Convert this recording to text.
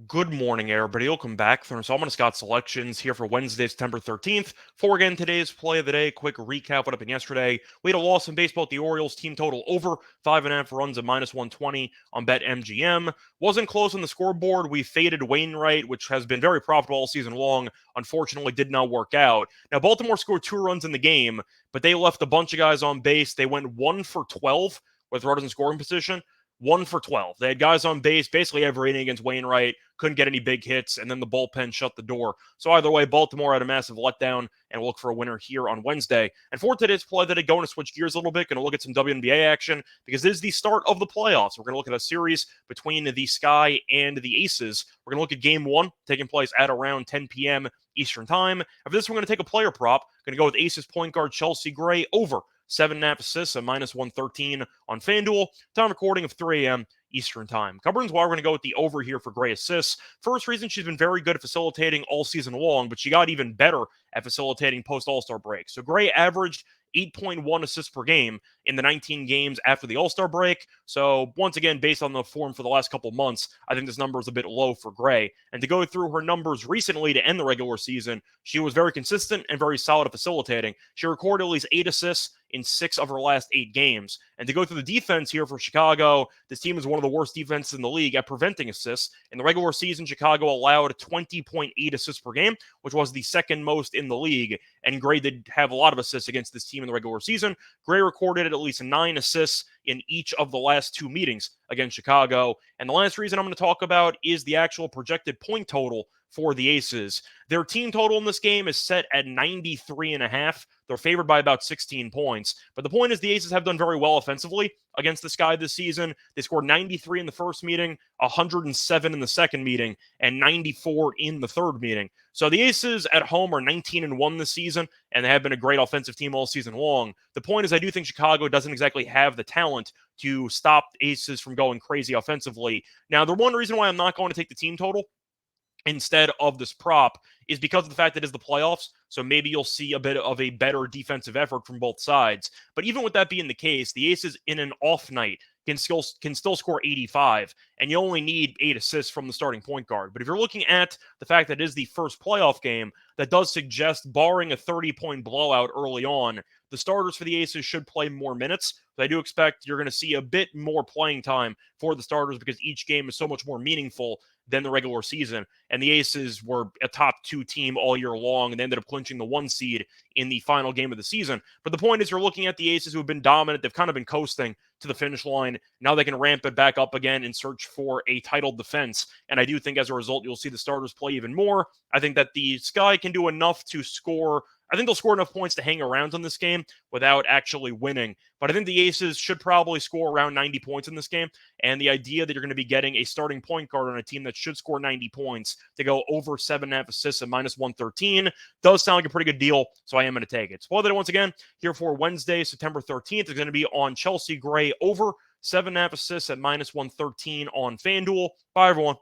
Good morning, everybody. Welcome back. So I'm going to Scott selections here for Wednesday, September 13th. For again, today's play of the day. Quick recap what happened yesterday. We had a loss in baseball at the Orioles. Team total over 5.5 runs at minus 120 on BetMGM. Wasn't close on the scoreboard. We faded Wainwright, which has been very profitable all season long. Unfortunately, did not work out. Now, Baltimore scored 2 runs in the game, but they left a bunch of guys on base. They went 1 for 12 with runners in scoring position. 1 for 12. They had guys on base basically every inning against Wainwright, couldn't get any big hits, and then the bullpen shut the door. So either way, Baltimore had a massive letdown, and we'll look for a winner here on Wednesday. And for today's play today, going to switch gears a little bit, going to look at some WNBA action, because this is the start of the playoffs. We're going to look at a series between the Sky and the Aces. We're going to look at Game 1, taking place at around 10 p.m. Eastern Time. After this, we're going to take a player prop. Going to go with Aces point guard Chelsea Gray over 7.5 assists at minus 113 on FanDuel. Time recording of 3 a.m. Eastern Time. Covering why we're going to go with the over here for Gray assists. First reason, she's been very good at facilitating all season long, but she got even better at facilitating post All-Star break. So Gray averaged 8.1 assists per game in the 19 games after the All-Star break. So once again, based on the form for the last couple months, I think this number is a bit low for Gray. And to go through her numbers recently to end the regular season, she was very consistent and very solid at facilitating. She recorded at least 8 assists in 6 of her last 8 games. And to go through the defense here for Chicago, this team is one of the worst defenses in the league at preventing assists. In the regular season, Chicago allowed 20.8 assists per game, which was the second most in the league. And Gray did have a lot of assists against this team in the regular season. Gray recorded at least 9 assists in each of the last 2 meetings against Chicago. And the last reason I'm going to talk about is the actual projected point total for the Aces. Their team total in this game is set at 93.5. They're favored by about 16 points. But the point is the Aces have done very well offensively against the Sky this season. They scored 93 in the first meeting, 107 in the second meeting, and 94 in the third meeting. So the Aces at home are 19-1 this season, and they have been a great offensive team all season long. The point is I do think Chicago doesn't exactly have the talent to stop Aces from going crazy offensively. Now, the one reason why I'm not going to take the team total instead of this prop is because of the fact that it is the playoffs. So maybe you'll see a bit of a better defensive effort from both sides. But even with that being the case, the Aces in an off night can still score 85, and you only need 8 assists from the starting point guard. But if you're looking at the fact that it is the first playoff game, that does suggest, barring a 30-point blowout early on, the starters for the Aces should play more minutes. So I do expect you're going to see a bit more playing time for the starters because each game is so much more meaningful than the regular season. And the Aces were a top 2 team all year long, and they ended up clinching the 1 seed in the final game of the season. But the point is, you're looking at the Aces who have been dominant. They've kind of been coasting to the finish line. Now they can ramp it back up again and search for a title defense. And I do think as a result, you'll see the starters play even more. I think that the Sky can do enough to score. I think they'll score enough points to hang around in this game without actually winning. But I think the Aces should probably score around 90 points in this game. And the idea that you're going to be getting a starting point guard on a team that should score 90 points to go over 7.5 assists at minus 113 does sound like a pretty good deal. So I am going to take it. Spoiler that once again, here for Wednesday, September 13th, is going to be on Chelsea Gray over 7.5 assists at minus 113 on FanDuel. Bye, everyone.